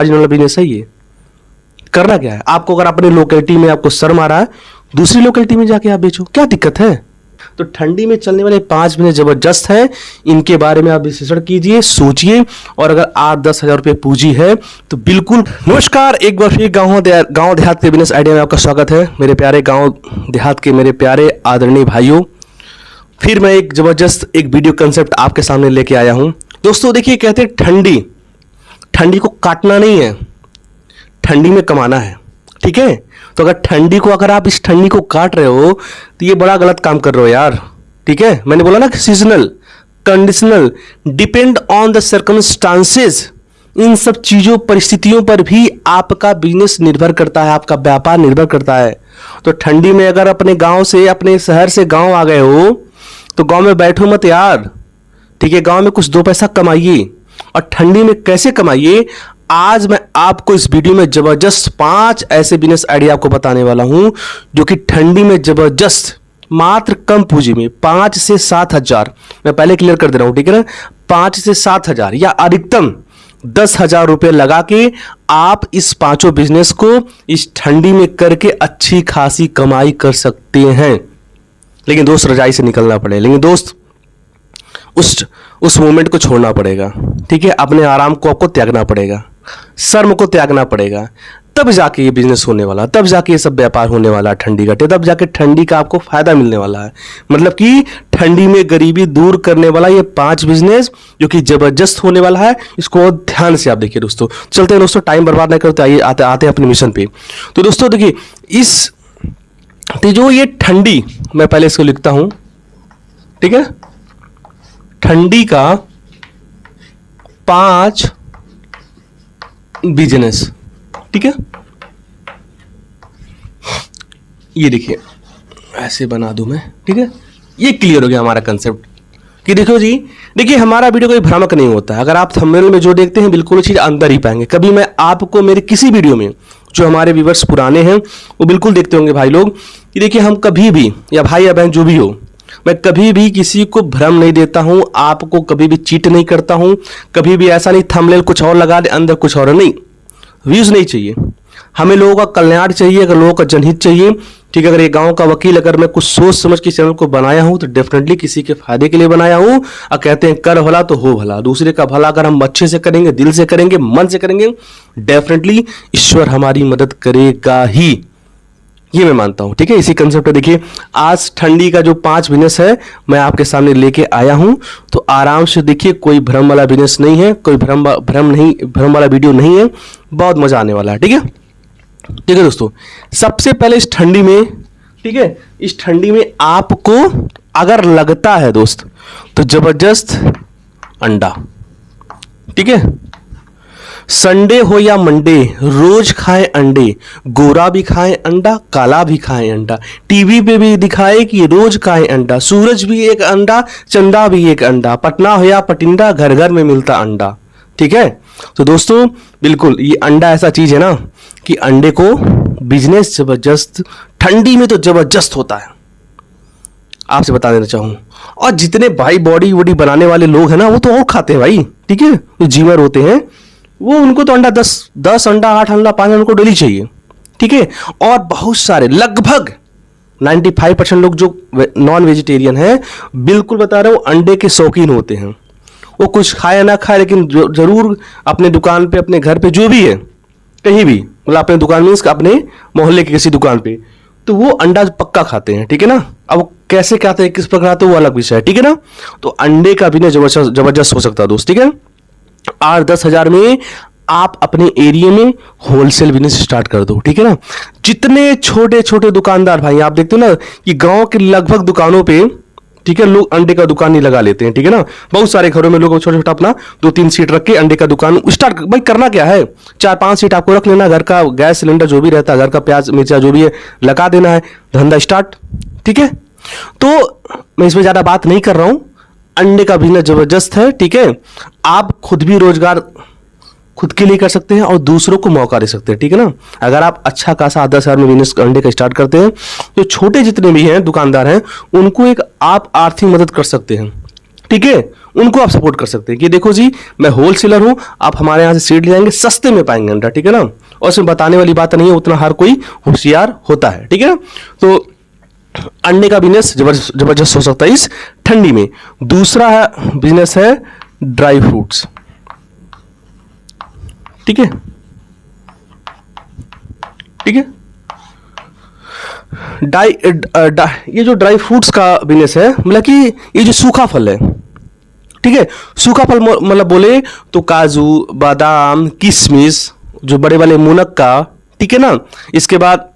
Margin वाला business है ये। करना क्या है आपको, अगर अपने लोकेलिटी में आपको शर्म आ रहा है, दूसरी लोकेलिटी में जाके आप बेचो, क्या दिक्कत है। तो ठंडी में चलने वाले 5 बिजनेस जबरदस्त है, इनके बारे में आप विश्लेषण कीजिए, सोचिए, और अगर 8-10 हजार रुपये पूंजी है तो बिल्कुल। नमस्कार, एक बार फिर गांव देहात के बिजनेस आइडिया में आपका स्वागत है। मेरे प्यारे गांव देहात के मेरे प्यारे आदरणीय भाइयों, फिर मैं एक जबरदस्त एक वीडियो कंसेप्ट आपके सामने लेके आया हूं। दोस्तों देखिए, कहते हैं ठंडी को काटना नहीं है, ठंडी में कमाना है। ठीक है, तो अगर आप इस ठंडी को काट रहे हो तो ये बड़ा गलत काम कर रहे हो यार। ठीक है, मैंने बोला ना कि seasonal, conditional, depend on the circumstances, इन सब चीजों परिस्थितियों पर भी आपका बिजनेस निर्भर करता है, आपका व्यापार निर्भर करता है। तो ठंडी में अगर अपने गांव से, अपने शहर से गांव आ गए हो तो गांव में बैठो मत यार। ठीक है, गांव में कुछ 2 पैसा कमाइए। और ठंडी में कैसे कमाइए, आज मैं आपको इस वीडियो में जबरदस्त 5 ऐसे बिजनेस आइडिया आपको बताने वाला हूं जो कि ठंडी में जबरदस्त, मात्र कम पूंजी में 5 से 7 हजार, मैं पहले क्लियर कर दे रहा हूं, ठीक है ना, 5 से 7 हजार या अधिकतम 10 हजार रुपये लगा के आप इस 5 बिजनेस को इस ठंडी में करके अच्छी खासी कमाई कर सकते हैं। लेकिन दोस्त, रजाई से निकलना पड़ेगा, लेकिन दोस्त उस मोमेंट को छोड़ना पड़ेगा। ठीक है, अपने आराम को आपको त्यागना पड़ेगा, शर्म को त्यागना पड़ेगा, तब जाके ये बिजनेस होने वाला, तब जाके ये सब व्यापार होने वाला ठंडी का, तब जाके ठंडी का आपको फायदा मिलने वाला है। मतलब कि ठंडी में गरीबी दूर करने वाला ये 5 बिजनेस जो कि जबरदस्त होने वाला है, इसको ध्यान से आप देखिए। दोस्तों चलते हैं, दोस्तों टाइम बर्बाद नहीं करते, आइए आते हैं अपने मिशन पे। तो दोस्तों देखिए, तो जो ये ठंडी, मैं पहले इसको लिखता हूं, ठीक है, ठंडी का 5 बिजनेस, ठीक है, ये देखिए ऐसे बना दूं मैं, ठीक है, ये क्लियर हो गया हमारा कंसेप्ट कि देखो जी, देखिए हमारा वीडियो कोई भ्रामक नहीं होता है। अगर आप थंबनेल में जो देखते हैं बिल्कुल चीज अंदर ही पाएंगे। कभी मैं आपको मेरे किसी वीडियो में, जो हमारे व्यूअर्स पुराने हैं वो बिल्कुल देखते होंगे भाई लोग, कि देखिए हम कभी भी, या भाई या बहन जो भी हो, मैं कभी भी किसी को भ्रम नहीं देता हूं, आपको कभी भी चीट नहीं करता हूं। कभी भी ऐसा नहीं थंबनेल कुछ और लगा दे, अंदर कुछ और नहीं। व्यूज नहीं चाहिए हमें, लोगों का कल्याण चाहिए, अगर लोगों का जनहित चाहिए। ठीक है, अगर ये गांव का वकील, अगर मैं कुछ सोच समझ के चैनल को बनाया हूं तो डेफिनेटली किसी के फायदे के लिए बनाया हूं। और कहते हैं कर भला तो हो भला, दूसरे का भला अगर हम अच्छे से करेंगे, दिल से करेंगे, मन से करेंगे, डेफिनेटली ईश्वर हमारी मदद करेगा ही, ये मैं मानता हूं। ठीक है, इसी कंसेप्ट पे देखिए, आज ठंडी का जो 5 बिजनेस है मैं आपके सामने लेके आया हूं। तो आराम से देखिए, कोई भ्रम वाला बिजनेस नहीं है, कोई भ्रम वाला वीडियो नहीं है, बहुत मजा आने वाला है। ठीक है, ठीक है दोस्तों, सबसे पहले इस ठंडी में, ठीक है, इस ठंडी में आपको अगर लगता है दोस्त तो जबरदस्त अंडा, ठीक है, संडे हो या मंडे, रोज खाएं अंडे, गोरा भी खाएं अंडा, काला भी खाएं अंडा, टीवी पे भी दिखाए कि रोज खाएं अंडा, सूरज भी एक अंडा, चंदा भी एक अंडा, पटना हो या पटिंडा, घर घर में मिलता अंडा। ठीक है, तो दोस्तों बिल्कुल ये अंडा ऐसा चीज है ना कि अंडे को बिजनेस जबरदस्त, ठंडी में तो जबरदस्त होता है, आपसे बता देना चाहूं। और जितने भाई बॉडी वॉडी बनाने वाले लोग हैं ना, वो तो और खाते हैं भाई। ठीक है, जो जिमर होते हैं वो, उनको तो अंडा 10 अंडा, 8 अंडा, 5 अंडा को डेली चाहिए। ठीक है, और बहुत सारे, लगभग 95% लोग जो नॉन वेजिटेरियन हैं, बिल्कुल बता रहे हो, अंडे के शौकीन होते हैं। वो कुछ खाए ना खाए, लेकिन जरूर अपने दुकान पे, अपने घर पे, जो भी है, कहीं भी, मतलब अपने दुकान मीन्स अपने मोहल्ले की किसी दुकान पे, तो वो अंडा पक्का खाते हैं। ठीक है ना, अब कैसे खाते हैं, किस प्रकार खाते हैं, वो अलग विषय है। ठीक है ना, तो अंडे का बिजनेस जबरदस्त हो सकता है दोस्त। ठीक है, 8-10 हजार में आप अपने एरिया में होलसेल बिजनेस स्टार्ट कर दो। ठीक है ना, जितने छोटे छोटे दुकानदार भाई आप देखते हो ना कि गांव के लगभग दुकानों पे, ठीक है, लोग अंडे का दुकान नहीं लगा लेते हैं। ठीक है ना, बहुत सारे घरों में लोग छोटा छोटा अपना 2-3 सीट रख के अंडे का दुकान स्टार्ट, भाई करना क्या है, 4-5 सीट आपको रख लेना, घर का गैस सिलेंडर जो भी रहता है, घर का प्याज मिर्चा जो भी है लगा देना है, धंधा स्टार्ट। ठीक है, तो मैं इसमें ज्यादा बात नहीं कर रहा हूं, अंडे का बिजनेस जबरदस्त है। ठीक है, आप खुद भी रोजगार खुद के लिए कर सकते हैं और दूसरों को मौका दे सकते हैं। ठीक है ना, अगर आप अच्छा खासा 10 हजार में बिजनेस अंडे का स्टार्ट करते हैं, तो छोटे जितने भी हैं दुकानदार हैं, उनको एक आप आर्थिक मदद कर सकते हैं। ठीक है, उनको आप सपोर्ट कर सकते हैं कि देखो जी मैं होलसेलर हूं, आप हमारे यहाँ से सीड ले जाएंगे, सस्ते में पाएंगे अंडा, ठीक है ना। और इसमें बताने वाली बात नहीं है, उतना हर कोई होशियार होता है, ठीक है ना। तो अंडे का बिजनेस जबरदस्त हो सकता है इस ठंडी में। दूसरा बिजनेस है ड्राई फ्रूट्स, ठीक है, ठीक है। ये जो ड्राई फ्रूट्स का बिजनेस है, मतलब कि ये जो सूखा फल है, ठीक है, सूखा फल मतलब बोले तो काजू, बादाम, किशमिश, जो बड़े वाले मुनक्का, ठीक है ना। इसके बाद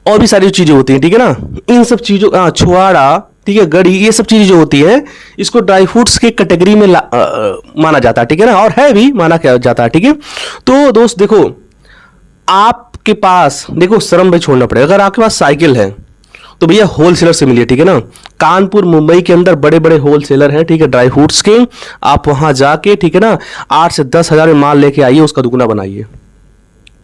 और भी सारी चीजें होती हैं, ठीक है ना। इन सब चीजों, छुआड़ा, ठीक है, गड़ी, ये सब चीजें जो होती है इसको ड्राई फ्रूट्स के कैटेगरी में माना जाता है, ठीक है ना, और है भी माना क्या जाता है, ठीक है। तो दोस्त देखो, आपके पास देखो श्रम भाई छोड़ना पड़ेगा। अगर आपके पास साइकिल है तो भैया होलसेलर से मिलिए, ठीक है ना। कानपुर मुंबई के अंदर बड़े बड़े होलसेलर हैं, ठीक है, ड्राई फ्रूट्स के। आप वहां जाके, ठीक है ना, 8 से 10 हजार में माल लेके आइए, उसका दुगना बनाइए,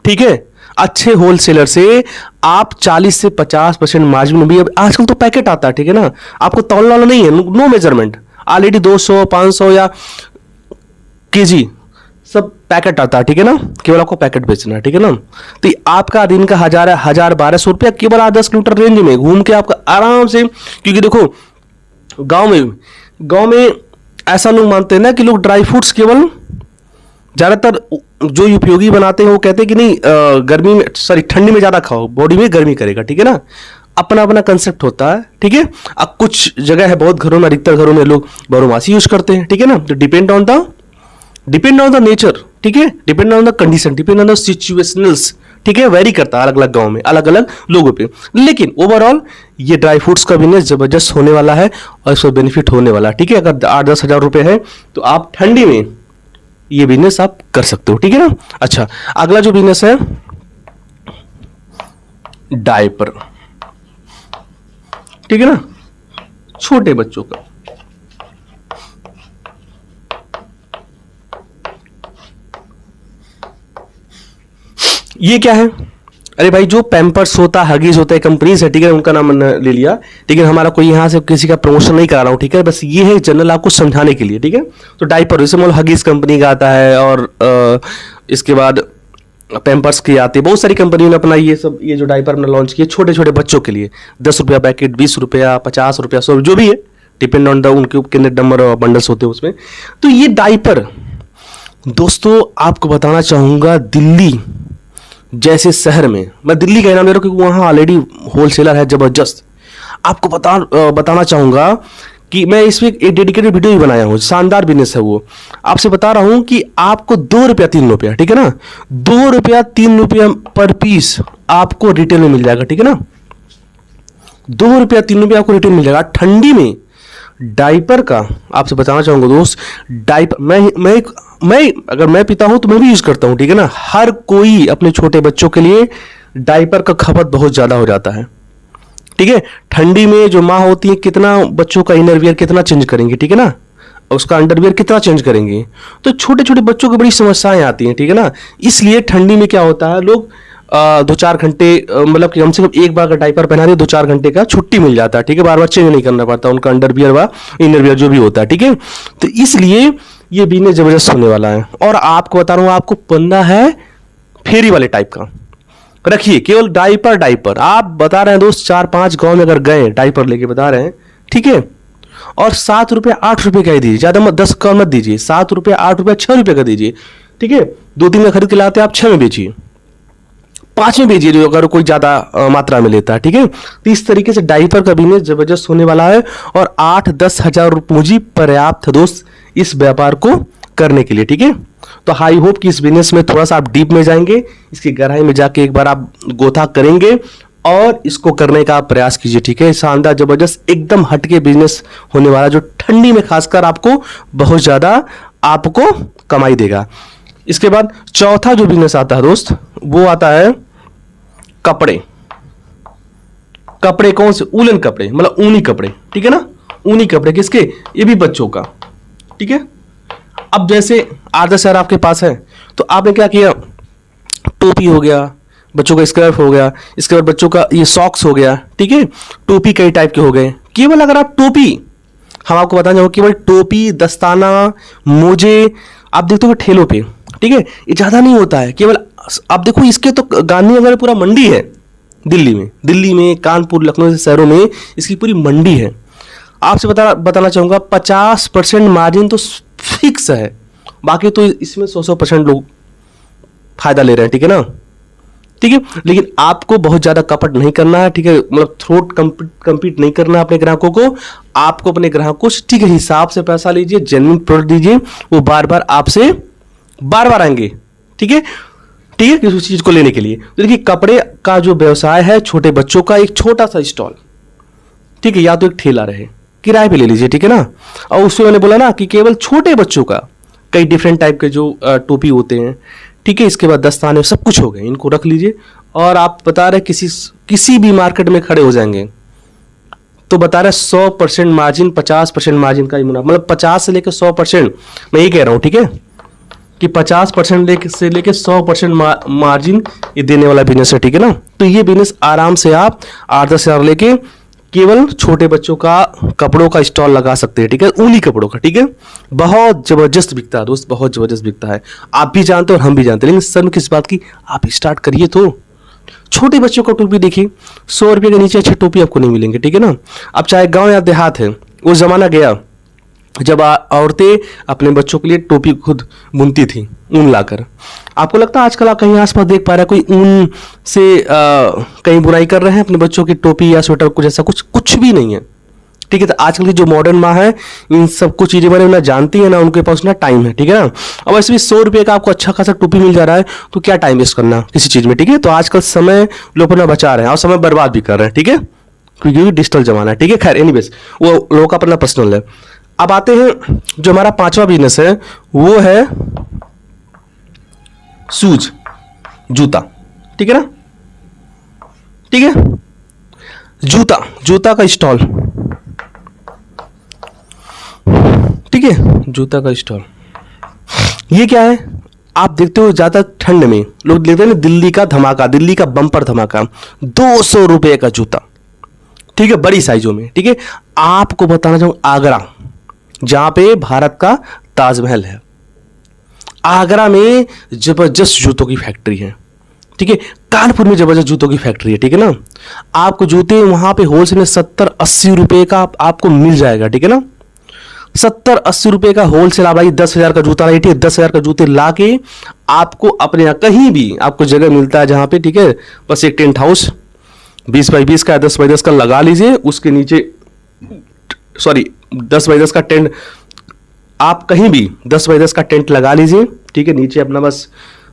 ठीक है। अच्छे होलसेलर से आप 40 से 50% मार्जिन में भी, अब आजकल तो पैकेट आता है, ठीक है ना, आपको तौलना वाला नहीं है, नो मेजरमेंट, ऑलरेडी 200, 500 या केजी सब पैकेट आता है, ठीक है ना, केवल आपको पैकेट बेचना है, ठीक है ना। तो आपका दिन का 1200 रुपया केवल 10 किलोमीटर रेंज में घूम के आपका आराम से, क्योंकि देखो गांव में ऐसा लोग मानते हैं ना कि लोग ड्राई फ्रूट्स केवल ज्यादातर जो उपयोगी बनाते हैं वो कहते हैं कि नहीं गर्मी में, सॉरी ठंडी में ज्यादा खाओ, बॉडी में गर्मी करेगा, ठीक है ना। अपना अपना कंसेप्ट होता है, ठीक है। अब कुछ जगह है, बहुत घरों में, अधिकतर घरों में लोग बारहमासी यूज करते हैं, ठीक है ना। तो डिपेंड ऑन द नेचर, ठीक है, depend on the condition, depend on the situationals, ठीक है, वेरी करता है अलग अलग गांव में, अलग अलग लोगों पे। लेकिन ओवरऑल ये ड्राई फ्रूट्स का बिजनेस जबरदस्त होने वाला है और इसमें बेनिफिट होने वाला है, ठीक है। अगर 8-10 हजार रुपए है तो आप ठंडी में ये बिजनेस आप कर सकते हो, ठीक है ना। अच्छा, अगला जो बिजनेस है डायपर, ठीक है ना, छोटे बच्चों का। ये क्या है? अरे भाई जो पैम्पर्स होता है, हगीज होता है, कंपनीज है, ठीक है, उनका नाम मैंने ले लिया, ठीक है। हमारा कोई यहाँ से किसी का प्रमोशन नहीं करा रहा हूँ, ठीक है, बस ये है जनरल आपको समझाने के लिए, ठीक है। तो डायपर जैसे मतलब हगीज कंपनी का आता है, और इसके बाद पैम्पर्स की आती है, बहुत सारी कंपनियों ने अपना ये जो डायपर अपना लॉन्च किया छोटे छोटे बच्चों के लिए। 10 रुपया पैकेट, 20 रुपया, 50 रुपया, 100, जो भी है, डिपेंड ऑन द उनके कितने नंबर बंडल्स होते हैं उसमें। तो ये डायपर दोस्तों आपको बताना चाहूंगा, दिल्ली जैसे शहर में, मैं दिल्ली का नाम ले रहा हूं क्योंकि वहां ऑलरेडी होलसेलर है जबरदस्त। आपको बताना चाहूंगा कि मैं इसमें एक डेडिकेटेड वीडियो ही बनाया हूं, शानदार बिजनेस है वो। आपसे बता रहा हूं कि आपको 2 रुपया 3 रुपया, ठीक है ना, 2 रुपया 3 रुपया पर पीस आपको रिटेल में मिल जाएगा, ठीक है ना। 2 रुपया 3 रुपया आपको रिटेल मिल जाएगा ठंडी में। डायपर का आपसे बताना चाहूंगा दोस्त, डायपर मैं अगर मैं पीता हूं तो मैं भी यूज करता हूं, ठीक है ना। हर कोई अपने छोटे बच्चों के लिए डायपर का खपत बहुत ज्यादा हो जाता है, ठीक है। ठंडी में जो माँ होती है, कितना बच्चों का इनरवियर कितना चेंज करेंगे, ठीक है ना, उसका अंडरवियर कितना चेंज करेंगे। तो छोटे छोटे बच्चों को बड़ी समस्याएं आती हैं, ठीक है ना। इसलिए ठंडी में क्या होता है, लोग 2-4 घंटे, मतलब कि कम से कम एक बार का डायपर पहना दे 2-4 घंटे का छुट्टी मिल जाता है, ठीक है। बार बार चेंज नहीं करना पड़ता उनका अंडरवियर व इनरवियर जो भी होता है, ठीक है। तो इसलिए ये बिजनेस जबरदस्त होने वाला है। और आपको बता रहा हूं, आपको बनना है फेरी वाले टाइप का। रखिए केवल डायपर आप बता रहे हैं दोस्त, 4-5 गांव में अगर गए डायपर लेके बता रहे हैं, ठीक है, और 7 रुपये 8 रुपये का ही दीजिए, ज्यादा मत 10 का मत दीजिए, 7 रुपये 8 रुपये 6 रुपये का दीजिए, ठीक है। 2-3 में खरीद के लाते आप 6 में बेचिए, 5 में बेचिए, जो अगर कोई ज्यादा मात्रा में लेता है, ठीक है। तो इस तरीके से डायपर का बिजनेस जबरदस्त होने वाला है और 8-10 हजार पूंजी पर्याप्त है दोस्त इस व्यापार को करने के लिए, ठीक है। तो आई होप कि इस बिजनेस में थोड़ा सा आप डीप में जाएंगे, इसकी गहराई में जाके एक बार आप गोथा करेंगे और इसको करने का आप प्रयास कीजिए, ठीक है। शानदार जबरदस्त एकदम हटके बिजनेस होने वाला, जो ठंडी में खासकर आपको बहुत ज्यादा आपको कमाई देगा। इसके बाद चौथा जो बिजनेस आता है दोस्त, वो आता है कपड़े कौन से? उलन कपड़े, मतलब ऊनी कपड़े, ठीक है ना। ऊनी कपड़े किसके? ये भी बच्चों का, ठीक है। अब जैसे 8-10 हजार आपके पास है तो आपने क्या किया, टोपी हो गया, बच्चों का स्कार्फ हो गया, इसके बाद बच्चों का ये सॉक्स हो गया, ठीक है। टोपी कई टाइप के हो गए। केवल अगर आप टोपी हम आपको बताना चाहूँगा केवल टोपी, दस्ताना, मोजे आप देखते हो ठेलों पे, ठीक है, ये ज़्यादा नहीं होता है। केवल आप देखो इसके तो गांधीनगर में पूरा मंडी है, दिल्ली में कानपुर, लखनऊ जैसे शहरों में इसकी पूरी मंडी है। आपसे बताना चाहूँगा 50% मार्जिन तो फिक्स है, बाकी तो इसमें 100% लोग फायदा ले रहे हैं, ठीक है ना, ठीक है। लेकिन आपको बहुत ज़्यादा कपट नहीं करना है, ठीक है, मतलब थ्रोट कम्पीट नहीं करना है अपने ग्राहकों को। आपको अपने ग्राहकों से ठीक है हिसाब से पैसा लीजिए, जेन्युइन प्रोडक्ट दीजिए, वो बार बार आपसे बार बार आएंगे, ठीक है, ठीक है, किसी चीज़ को लेने के लिए। तो देखिए कपड़े का जो व्यवसाय है, छोटे बच्चों का एक छोटा सा स्टॉल, ठीक है, या तो एक ठेला रहे, किराए पे ले लीजिए, ठीक है ना। और उसमें मैंने बोला ना कि केवल छोटे बच्चों का कई डिफरेंट टाइप के जो टोपी होते हैं, ठीक है, इसके बाद दस्ताने सब कुछ हो गए, इनको रख लीजिए। और आप बता रहे किसी भी मार्केट में खड़े हो जाएंगे तो बता रहे 100% मार्जिन, 50% मार्जिन का ही मुनाफा, मतलब 50 से लेकर 100%, मैं ये कह रहा हूँ, ठीक है, कि 50% से लेकर 100% मार्जिन ये देने वाला बिजनेस है, ठीक है ना। तो ये बिजनेस आराम से आप 8-10 हज़ार लेके केवल छोटे बच्चों का कपड़ों का स्टॉल लगा सकते हैं, ठीक है, ऊनी कपड़ों का, ठीक है। बहुत जबरदस्त बिकता है दोस्त, बहुत जबरदस्त बिकता है, आप भी जानते हो और हम भी जानते हैं। लेकिन शर्म किस बात की, आप स्टार्ट करिए। तो छोटे बच्चों का टोपी देखिए, 100 रुपये के नीचे अच्छे टोपी आपको नहीं मिलेंगे, ठीक है ना। अब चाहे गाँव या देहात है, वो जमाना गया जब औरतें अपने बच्चों के लिए टोपी खुद बुनती थी ऊन लाकर। आपको लगता है आजकल आप कहीं आसपास देख पा रहे हैं कोई ऊन से कहीं बुनाई कर रहे हैं अपने बच्चों की टोपी या स्वेटर, कुछ ऐसा कुछ भी नहीं है, ठीक है। तो आजकल की जो मॉडर्न माँ है इन सब कुछ चीज़ें बारे में ना जानती है ना उनके पास ना टाइम है, ठीक है ना। अब वैसे भी 100 रुपये का आपको अच्छा खासा टोपी मिल जा रहा है तो क्या टाइम वेस्ट करना किसी चीज़ में, ठीक है। तो आजकल समय लोग अपना बचा रहे हैं और समय बर्बाद भी कर रहे हैं, ठीक है, क्योंकि डिजिटल जमाना है, ठीक है। खैर एनीवेज वो लोगों का अपना पर्सनल है। अब आते हैं जो हमारा 5वां बिजनेस है, वो है शूज, जूता, ठीक है ना, ठीक है, जूता का स्टॉल, ठीक है, जूता का स्टॉल। ये क्या है, आप देखते हो ज्यादा ठंड में लोग देखते हैं ना दिल्ली का धमाका, दिल्ली का बम्पर धमाका, 200 रुपए का जूता, ठीक है, बड़ी साइजों में, ठीक है। आपको बताना चाहूँ आगरा, जहां पे भारत का ताजमहल है, आगरा में जबरदस्त जूतों की फैक्ट्री है, ठीक है, कानपुर में जबरदस्त जूतों की फैक्ट्री है, ठीक है ना। आपको जूते वहां पे होलसेल में 70-80 रुपए का आपको मिल जाएगा, ठीक है ना। 70-80 रुपए का होलसेल, आप लाइए 10,000 का जूता लाइए, 10,000 का जूते ला के आपको अपने यहाँ कहीं भी आपको जगह मिलता है जहां पे, ठीक है, बस एक टेंट हाउस 20 बाई 20 का 10 बाई 10 का लगा लीजिए, उसके नीचे 10 बाई 10 का टेंट, आप कहीं भी 10 बाई 10 का टेंट लगा लीजिए, ठीक है, नीचे अपना बस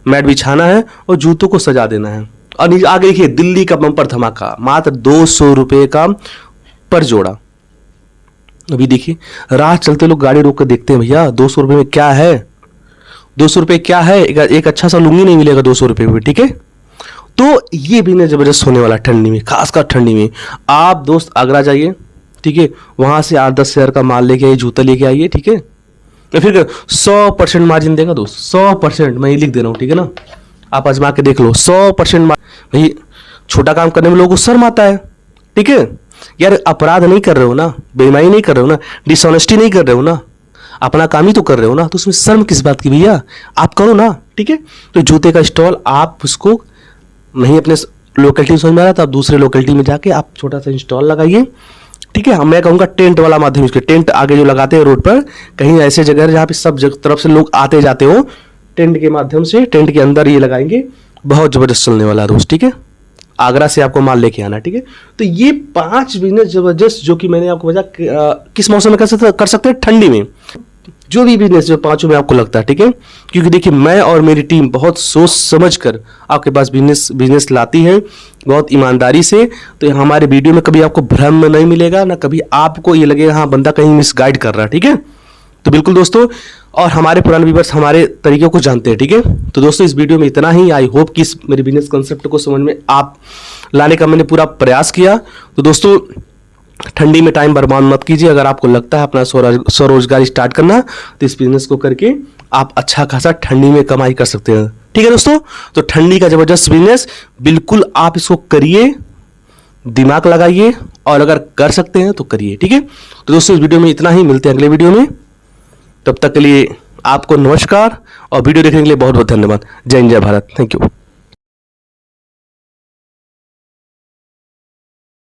मैट बिछाना है और जूतों को सजा देना है। और नीचे आगे देखिए दिल्ली का बम्पर धमाका, मात्र 200 रुपए का पर जोड़ा। अभी देखिए राह चलते लोग गाड़ी रोक कर देखते हैं, भैया 200 रुपए में क्या है, 200 रुपए क्या है, एक अच्छा सा लुंगी नहीं मिलेगा 200 रुपए में, ठीक है। तो ये बिजनेस जबरदस्त होने वाला ठंडी में, खासकर ठंडी में। आप दोस्त आगरा जाइए, ठीक है, वहां से 8-10 हज़ार का माल लेके आइए, जूता लेके आइए, ठीक है। तो फिर 100% मार्जिन देगा दोस्त, 100%, मैं ये लिख दे रहा हूँ, ठीक है ना, आप आजमा के देख लो, 100% भाई। छोटा काम करने में लोगों को शर्म आता है, ठीक है यार, अपराध नहीं कर रहे हो ना, बेईमानी नहीं कर रहे हो ना, डिसऑनेस्टी नहीं कर रहे हो ना, अपना काम ही तो कर रहे हो ना, तो उसमें शर्म किस बात की भैया, आप करो ना, ठीक है। तो जूते का स्टॉल आप उसको नहीं अपने लोकेलिटी में समझ में आ रहा तो आप दूसरे लोकेलिटी में जाके आप छोटा सा स्टॉल लगाइए, ठीक है। मैं कहूँगा टेंट वाला माध्यम, उसके टेंट आगे जो लगाते हैं रोड पर, कहीं ऐसे जगह जहाँ पे सब तरफ से लोग आते जाते हो, टेंट के माध्यम से टेंट के अंदर ये लगाएंगे, बहुत जबरदस्त चलने वाला है दोस्त, ठीक है। आगरा से आपको माल लेके आना, ठीक है। तो ये 5 बिजनेस जबरदस्त जो कि मैंने आपको बताया किस मौसम में कर सकते हैं, ठंडी में। जो भी बिजनेस जो 5 में आपको लगता है, ठीक है, क्योंकि देखिए मैं और मेरी टीम बहुत सोच समझ कर आपके पास बिजनेस लाती है, बहुत ईमानदारी से। तो हमारे वीडियो में कभी आपको भ्रम नहीं मिलेगा, ना कभी आपको ये लगेगा हाँ बंदा कहीं मिसगाइड कर रहा है, ठीक है। तो बिल्कुल दोस्तों, और हमारे पुराने व्यूअर्स हमारे तरीकों को जानते हैं, ठीक है। तो दोस्तों इस वीडियो में इतना ही। आई होप कि इस मेरे बिजनेस कंसेप्ट को समझ में आप लाने का मैंने पूरा प्रयास किया। तो दोस्तों ठंडी में टाइम बर्बाद मत कीजिए। अगर आपको लगता है अपना स्वरोजगार स्टार्ट करना, तो इस बिजनेस को करके आप अच्छा खासा ठंडी में कमाई कर सकते हैं, ठीक है दोस्तों। तो ठंडी का जबरदस्त बिजनेस, बिल्कुल आप इसको करिए, दिमाग लगाइए और अगर कर सकते हैं तो करिए, ठीक है। तो दोस्तों इस वीडियो में इतना ही, मिलते हैं अगले वीडियो में। तब तक के लिए आपको नमस्कार और वीडियो देखने के लिए बहुत बहुत धन्यवाद। जय हिंद, जय भारत। Thank you.